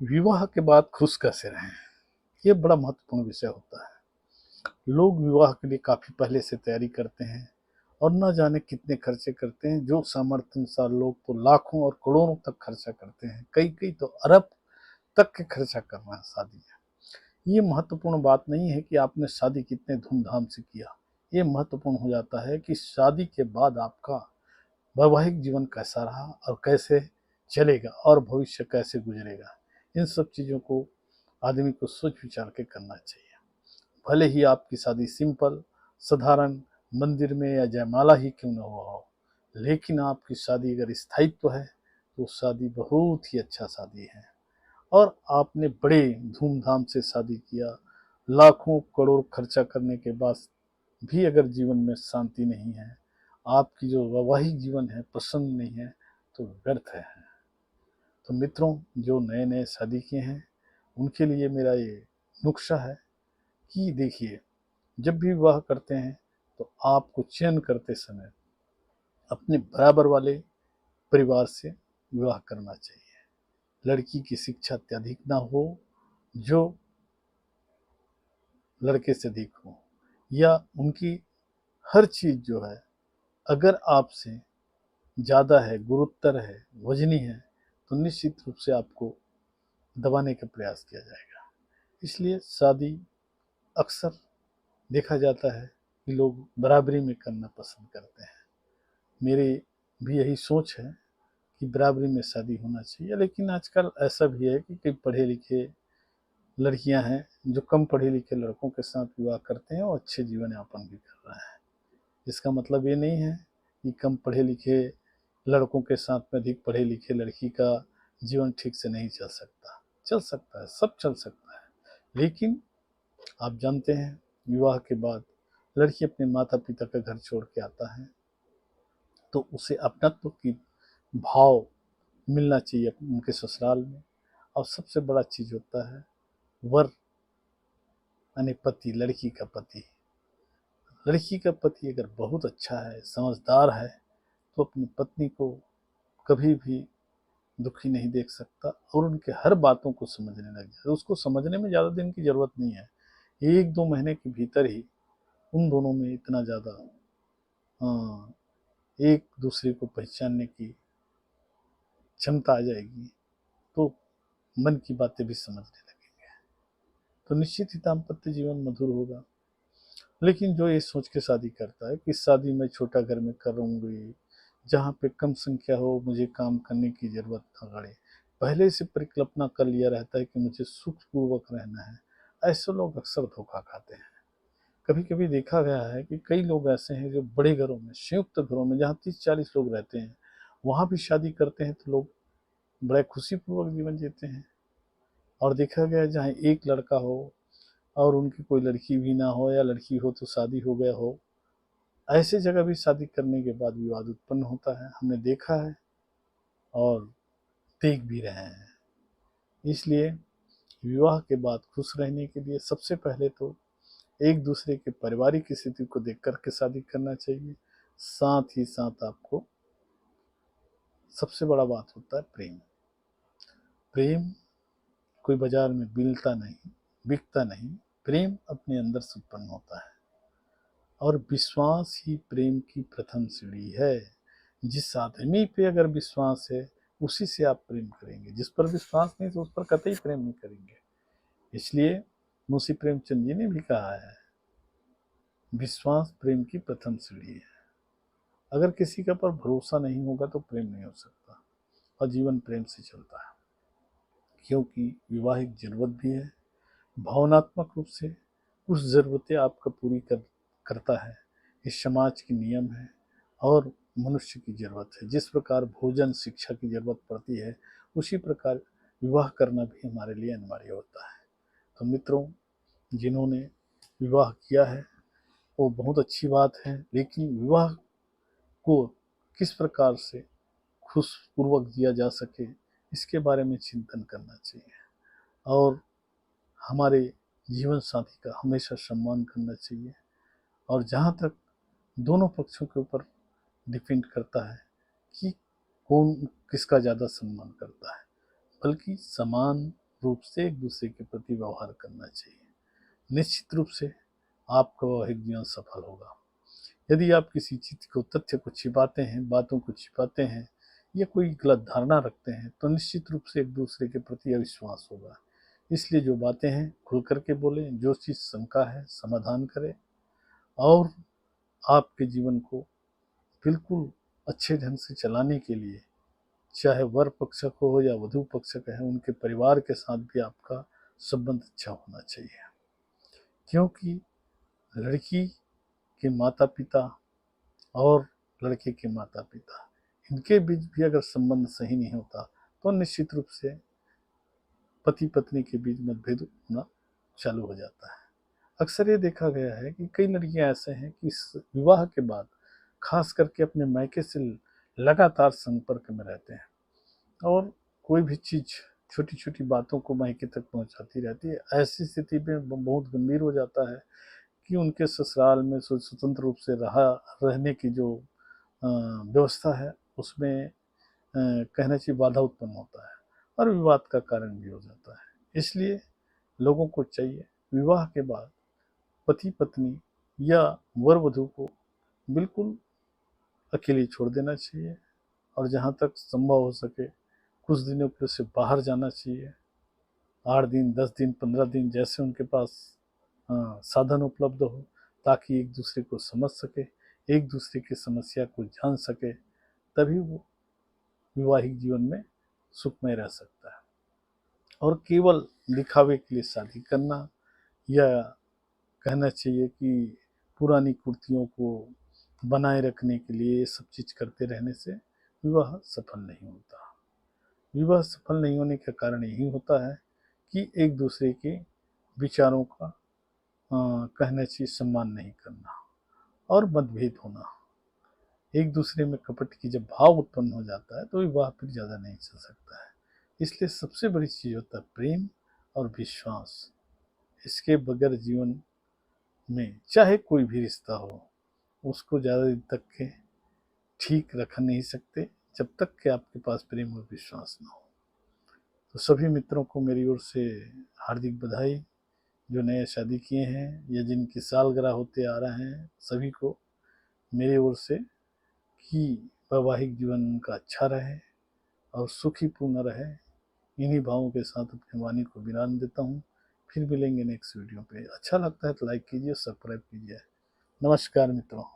विवाह के बाद खुश कैसे रहें, ये बड़ा महत्वपूर्ण विषय होता है। लोग विवाह के लिए काफ़ी पहले से तैयारी करते हैं और न जाने कितने खर्चे करते हैं। जो सामर्थ्य अनुसार लोग तो लाखों और करोड़ों तक खर्चा करते हैं, कई कई तो अरब तक के खर्चा कर रहे हैं शादी में। ये महत्वपूर्ण बात नहीं है कि आपने शादी कितने धूमधाम से किया, ये महत्वपूर्ण हो जाता है कि शादी के बाद आपका वैवाहिक जीवन कैसा रहा और कैसे चलेगा और भविष्य कैसे गुजरेगा। इन सब चीज़ों को आदमी को सोच विचार के करना चाहिए। भले ही आपकी शादी सिंपल, साधारण, मंदिर में या जयमाला ही क्यों न हुआ हो, लेकिन आपकी शादी अगर स्थायित्व है तो शादी बहुत ही अच्छा शादी है। और आपने बड़े धूमधाम से शादी किया, लाखों करोड़ खर्चा करने के बाद भी अगर जीवन में शांति नहीं है, आपकी जो वैवाहिक जीवन है प्रसन्न नहीं है, तो व्यर्थ है। तो मित्रों, जो नए नए शादी किए हैं उनके लिए मेरा ये नुस्खा है कि देखिए, जब भी विवाह करते हैं तो आपको चयन करते समय अपने बराबर वाले परिवार से विवाह करना चाहिए। लड़की की शिक्षा अत्यधिक ना हो जो लड़के से अधिक हो, या उनकी हर चीज़ जो है अगर आपसे ज़्यादा है, गुरुतर है, वजनी है, तो निश्चित रूप से आपको दबाने का प्रयास किया जाएगा। इसलिए शादी अक्सर देखा जाता है कि लोग बराबरी में करना पसंद करते हैं। मेरी भी यही सोच है कि बराबरी में शादी होना चाहिए, लेकिन आजकल ऐसा भी है कि कई पढ़े लिखे लड़कियां हैं जो कम पढ़े लिखे लड़कों के साथ विवाह करते हैं और अच्छे जीवन यापन भी कर रहे हैं। इसका मतलब ये नहीं है कि कम पढ़े लिखे लड़कों के साथ में अधिक पढ़े लिखे लड़की का जीवन ठीक से नहीं चल सकता। चल सकता है, सब चल सकता है। लेकिन आप जानते हैं, विवाह के बाद लड़की अपने माता पिता का घर छोड़ के आता है तो उसे अपनत्व की भाव मिलना चाहिए उनके ससुराल में। और सबसे बड़ा चीज़ होता है वर यानी पति, लड़की का पति। लड़की का पति अगर बहुत अच्छा है, समझदार है, तो अपनी पत्नी को कभी भी दुखी नहीं देख सकता और उनके हर बातों को समझने लग जाए। उसको समझने में ज़्यादा दिन की ज़रूरत नहीं है, 1-2 महीने के भीतर ही उन दोनों में इतना ज़्यादा एक दूसरे को पहचानने की क्षमता आ जाएगी, तो मन की बातें भी समझने लगेंगे, तो निश्चित ही दाम्पत्य जीवन मधुर होगा। लेकिन जो ये सोच के शादी करता है कि शादी मैं छोटा घर में करूँगी, जहाँ पे कम संख्या हो, मुझे काम करने की ज़रूरत ना पड़े, पहले से परिकल्पना कर लिया रहता है कि मुझे सुखपूर्वक रहना है, ऐसे लोग अक्सर धोखा खाते हैं। कभी कभी देखा गया है कि कई लोग ऐसे हैं जो बड़े घरों में, संयुक्त घरों में जहाँ 30-40 लोग रहते हैं, वहाँ भी शादी करते हैं तो लोग बड़े खुशीपूर्वक जीवन जीते हैं। और देखा गया है जहाँ एक लड़का हो और उनकी कोई लड़की भी ना हो, या लड़की हो तो शादी हो गया हो, ऐसे जगह भी शादी करने के बाद विवाद उत्पन्न होता है। हमने देखा है और देख भी रहे हैं। इसलिए विवाह के बाद खुश रहने के लिए सबसे पहले तो एक दूसरे के पारिवारिक स्थिति को देख कर के शादी करना चाहिए। साथ ही साथ आपको सबसे बड़ा बात होता है प्रेम। प्रेम कोई बाजार में मिलता नहीं, बिकता नहीं। प्रेम अपने अंदर से उत्पन्न होता है और विश्वास ही प्रेम की प्रथम सीढ़ी है। जिस आदमी पे अगर विश्वास है उसी से आप प्रेम करेंगे, जिस पर विश्वास नहीं तो उस पर कतई प्रेम नहीं करेंगे। इसलिए मुंशी प्रेमचंद जी ने भी कहा है, विश्वास प्रेम की प्रथम सीढ़ी है। अगर किसी का पर भरोसा नहीं होगा तो प्रेम नहीं हो सकता और जीवन प्रेम से चलता है, क्योंकि विवाहिक जरूरत भी है। भावनात्मक रूप से कुछ ज़रूरतें आपका पूरी करता है, इस समाज की नियम है और मनुष्य की ज़रूरत है। जिस प्रकार भोजन शिक्षा की ज़रूरत पड़ती है, उसी प्रकार विवाह करना भी हमारे लिए अनिवार्य होता है। तो मित्रों, जिन्होंने विवाह किया है वो बहुत अच्छी बात है, लेकिन विवाह को किस प्रकार से खुशपूर्वक जिया जा सके, इसके बारे में चिंतन करना चाहिए। और हमारे जीवन साथी का हमेशा सम्मान करना चाहिए। और जहाँ तक दोनों पक्षों के ऊपर डिपेंड करता है कि कौन किसका ज़्यादा सम्मान करता है, बल्कि समान रूप से एक दूसरे के प्रति व्यवहार करना चाहिए। निश्चित रूप से आपका वैवाहिक जीवन सफल होगा। यदि आप किसी चीज़ को, तथ्य को छिपाते हैं, बातों को छिपाते हैं या कोई गलत धारणा रखते हैं, तो निश्चित रूप से एक दूसरे के प्रति अविश्वास होगा। इसलिए जो बातें हैं खुल करके बोलें, जो चीज़ शंका है समाधान करें, और आपके जीवन को बिल्कुल अच्छे ढंग से चलाने के लिए, चाहे वर पक्ष को हो या वधू पक्ष का है, उनके परिवार के साथ भी आपका संबंध अच्छा होना चाहिए। क्योंकि लड़की के माता पिता और लड़के के माता पिता, इनके बीच भी अगर संबंध सही नहीं होता तो निश्चित रूप से पति पत्नी के बीच मतभेद होना चालू हो जाता है। अक्सर ये देखा गया है कि कई लड़कियां ऐसे हैं कि इस विवाह के बाद खास करके अपने मायके से लगातार संपर्क में रहते हैं और कोई भी चीज़, छोटी छोटी बातों को मायके तक पहुंचाती रहती है। ऐसी स्थिति में बहुत गंभीर हो जाता है कि उनके ससुराल में स्वतंत्र रूप से रहने की जो व्यवस्था है, उसमें कहना चाहिए बाधा उत्पन्न होता है और विवाद का कारण भी हो जाता है। इसलिए लोगों को चाहिए विवाह के बाद पति पत्नी या वर वधू को बिल्कुल अकेले छोड़ देना चाहिए, और जहाँ तक संभव हो सके कुछ दिनों के लिए से बाहर जाना चाहिए। 8 दिन, 10 दिन, 15 दिन, जैसे उनके पास साधन उपलब्ध हो, ताकि एक दूसरे को समझ सके, एक दूसरे की समस्या को जान सके, तभी वो वैवाहिक जीवन में सुखमय रह सकता है। और केवल दिखावे के लिए शादी करना या कहना चाहिए कि पुरानी कुर्तियों को बनाए रखने के लिए ये सब चीज़ करते रहने से विवाह सफल नहीं होता। विवाह सफल नहीं होने का कारण यही होता है कि एक दूसरे के विचारों का कहना चाहिए सम्मान नहीं करना और मतभेद होना। एक दूसरे में कपट की जब भाव उत्पन्न हो जाता है तो विवाह फिर ज़्यादा नहीं चल सकता है। इसलिए सबसे बड़ी चीज़ होता है प्रेम और विश्वास। इसके बगैर जीवन में चाहे कोई भी रिश्ता हो, उसको ज़्यादा दिन तक के ठीक रख नहीं सकते जब तक कि आपके पास प्रेम और विश्वास ना हो। तो सभी मित्रों को मेरी ओर से हार्दिक बधाई, जो नए शादी किए हैं या जिनकी सालगिरह होते आ रहे हैं, सभी को मेरी ओर से कि वैवाहिक जीवन उनका अच्छा रहे और सुखीपूर्ण रहे। इन्हीं भावों के साथ अपनी वाणी को विराम देता हूँ। फिर मिलेंगे नेक्स्ट वीडियो पे। अच्छा लगता है तो लाइक कीजिए, सब्सक्राइब कीजिए। नमस्कार मित्रों।